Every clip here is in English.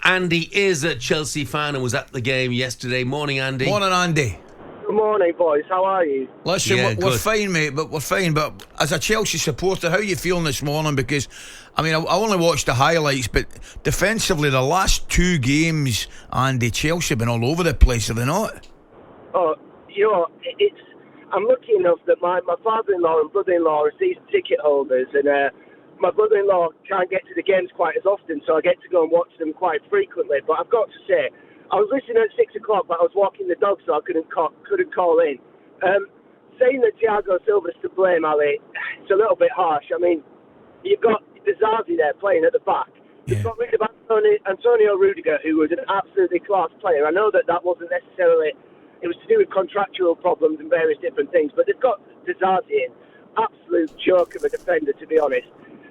Andy is a Chelsea fan and was at the game yesterday. Morning, Andy. Morning, Andy. Good morning, boys. How are you? Listen, Yeah, we're good. fine, mate, but we're fine. But as a Chelsea supporter, how are you feeling this morning? Because, I mean, I only watched the highlights, but defensively, the last two games, Andy, Chelsea have been all over the place, have they not? Oh, you know, I'm lucky enough that my father-in-law and brother-in-law are season ticket holders, and my brother-in-law can't get to the games quite as often, so I get to go and watch them quite frequently. But I've got to say, I was listening at 6 o'clock, but I was walking the dog, so I couldn't call in. Saying that Thiago Silva's to blame, Ali, it's a little bit harsh. I mean, you've got Zazi there playing at the back. You've got rid of Antonio Rudiger, who was an absolutely class player. I know that wasn't necessarily... It was to do with contractual problems and various different things, but they've got Zazi in. Absolute joke of a defender, to be honest.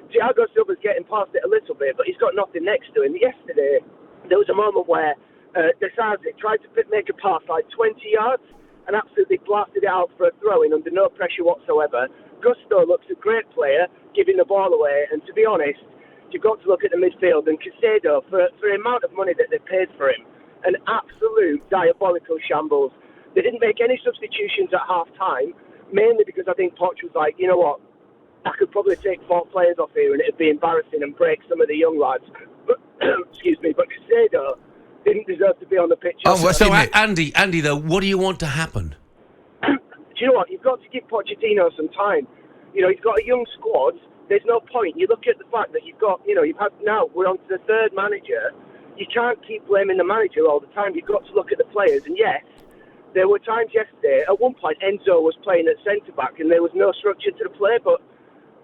Thiago Silva's getting past it a little bit, but he's got nothing next to him. Yesterday, there was a moment where Zazi tried to make a pass like 20 yards and absolutely blasted it out for a throw-in under no pressure whatsoever. Gusto looks a great player, giving the ball away, and to be honest, you've got to look at the midfield, and Caicedo, for the amount of money that they paid for him, an absolute diabolical shambles. They didn't make any substitutions at half-time, mainly because I think Poch was like, you know what, I could probably take 4 players off here and it'd be embarrassing and break some of the young lads. But, excuse me, but Caicedo didn't deserve to be on the pitch. So, Andy, though, what do you want to happen? Do you know what? You've got to give Pochettino some time. You know, he's got a young squad. There's no point. You look at the fact that we're on to the third manager. You can't keep blaming the manager all the time. You've got to look at the players. And yes, there were times yesterday, at one point, Enzo was playing at centre-back and there was no structure to the play. But,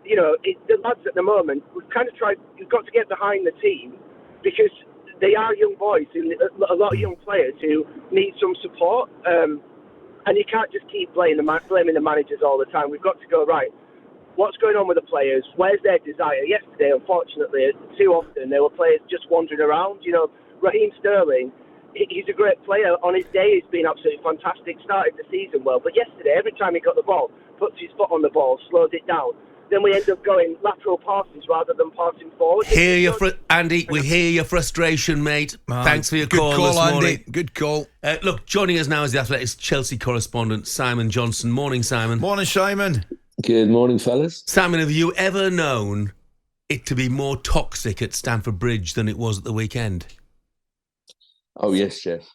you know, the lads at the moment, we've got to get behind the team because they are young boys and a lot of young players who need some support. And you can't just keep blaming the managers all the time. We've got to go, right, what's going on with the players? Where's their desire? Yesterday, unfortunately, too often, there were players just wandering around. You know, Raheem Sterling, he's a great player. On his day, he's been absolutely fantastic, started the season well. But yesterday, every time he got the ball, puts his foot on the ball, slows it down. Then we end up going lateral passes rather than passing forward. Andy, we hear your frustration, mate. Thanks for your Good call call, this morning. Andy. Good call. Look, joining us now is the Athletics Chelsea correspondent, Simon Johnson. Morning, Simon. Morning, Simon. Good morning, fellas. Simon, have you ever known it to be more toxic at Stamford Bridge than it was at the weekend? Oh yes, Jeff.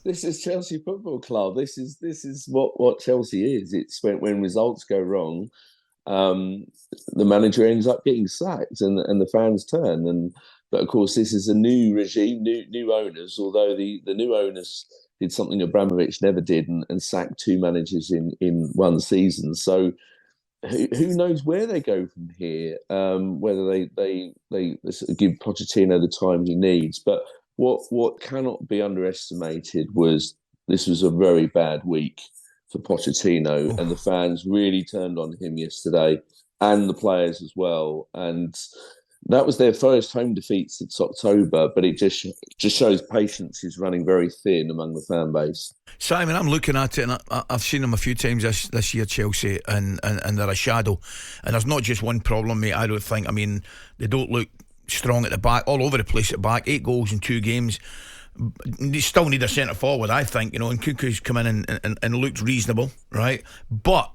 This is Chelsea Football Club. This is what Chelsea is. It's when results go wrong, the manager ends up getting sacked, and the fans turn. But of course, this is a new regime, new owners. Although the new owners did something Abramovich never did, and sacked 2 managers in one season. So who knows where they go from here? Whether they give Pochettino the time he needs. But what cannot be underestimated was this was a very bad week for Pochettino, and the fans really turned on him yesterday, and the players as well. And that was their first home defeat since October, but it just shows patience is running very thin among the fan base. Simon, I'm looking at it, and I've seen them a few times this year, Chelsea, and they're a shadow. And there's not just one problem, mate, I don't think. I mean, they don't look strong at the back, all over the place at the back. 8 goals in 2 games. They still need a centre forward, I think, you know, and Cuckoo's come in and looked reasonable, right? But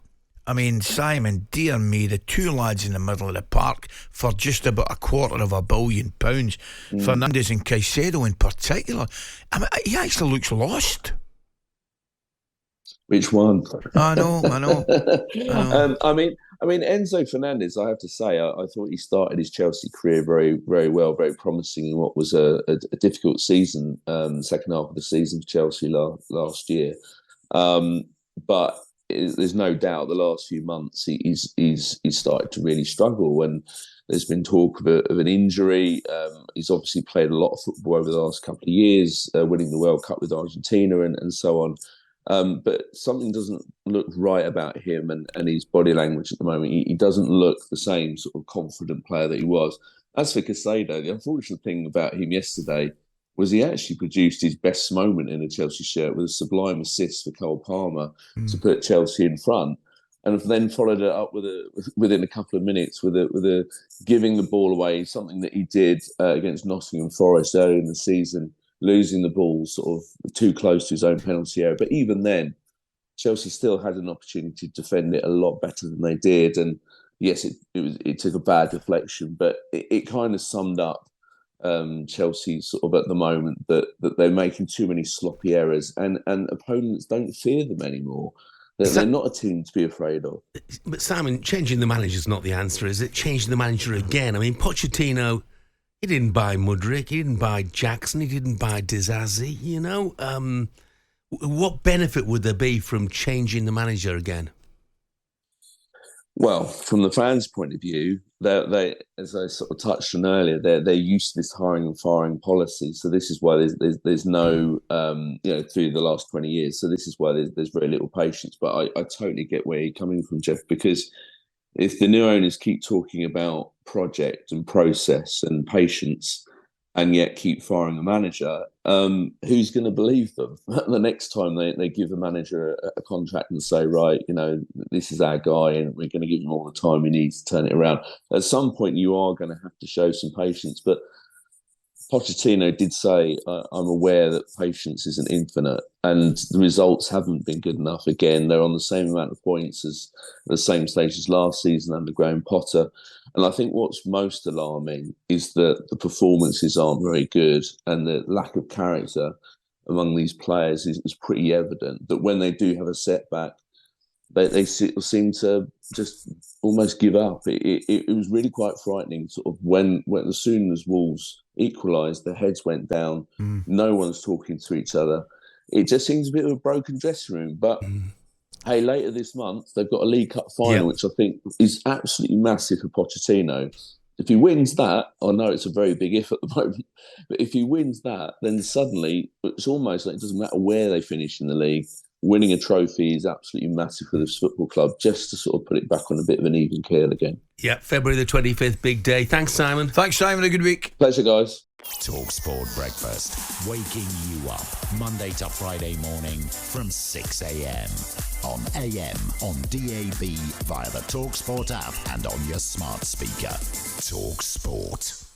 I mean, Simon, dear me, the 2 lads in the middle of the park for just about £250 million. Fernandes and Caicedo in particular. I mean, he actually looks lost. Which one? I know. I mean, Enzo Fernandez, I have to say, I thought he started his Chelsea career very, very well, very promising in what was a difficult season, second half of the season for Chelsea last year. But there's no doubt the last few months he's started to really struggle, and there's been talk of an injury. He's obviously played a lot of football over the last couple of years, winning the World Cup with Argentina and so on. But something doesn't look right about him and his body language at the moment. He doesn't look the same sort of confident player that he was. As for Caicedo, the unfortunate thing about him yesterday was he actually produced his best moment in a Chelsea shirt with a sublime assist for Cole Palmer to put Chelsea in front. and then followed it up within a couple of minutes with a giving the ball away, something that he did against Nottingham Forest earlier in the season, losing the ball sort of too close to his own penalty area. But even then, Chelsea still had an opportunity to defend it a lot better than they did. And yes, it took a bad deflection, but it kind of summed up Chelsea sort of at the moment that they're making too many sloppy errors, and opponents don't fear them anymore. They're not a team to be afraid of. But Simon, changing the manager is not the answer, is it? Changing the manager again. I mean, Pochettino, he didn't buy Mudryk, he didn't buy Jackson, he didn't buy Disasi, you know? What benefit would there be from changing the manager again? Well, from the fans' point of view, they as I sort of touched on earlier, they're used to this hiring and firing policy. So this is why there's no through the last 20 years. So this is why there's very little patience. But I totally get where you're coming from, Jeff, because if the new owners keep talking about project and process and patience, and yet keep firing a manager, who's going to believe them the next time they give a manager a contract and say, right, this is our guy and we're going to give him all the time he needs to turn it around? At some point, you are going to have to show some patience. But Pochettino did say, I'm aware that patience isn't infinite, and the results haven't been good enough. Again, they're on the same amount of points as the same stage as last season under Graham Potter. And I think what's most alarming is that the performances aren't very good, and the lack of character among these players is pretty evident. That when they do have a setback, they seem to just almost give up. It was really quite frightening. Sort of when as soon as Wolves equalised, the heads went down. No one's talking to each other. It just seems a bit of a broken dressing room. But hey, later this month they've got a League Cup final, which I think is absolutely massive for Pochettino. If he wins that, I know it's a very big if at the moment, but if he wins that, then suddenly it's almost like it doesn't matter where they finish in the league. Winning a trophy is absolutely massive for this football club, just to sort of put it back on a bit of an even keel again. Yeah, February the 25th, big day. Thanks, Simon. Thanks, Simon. A good week. Pleasure, guys. talkSPORT Breakfast, waking you up Monday to Friday morning from 6 a.m. on AM, on DAB, via the talkSPORT app and on your smart speaker. talkSPORT.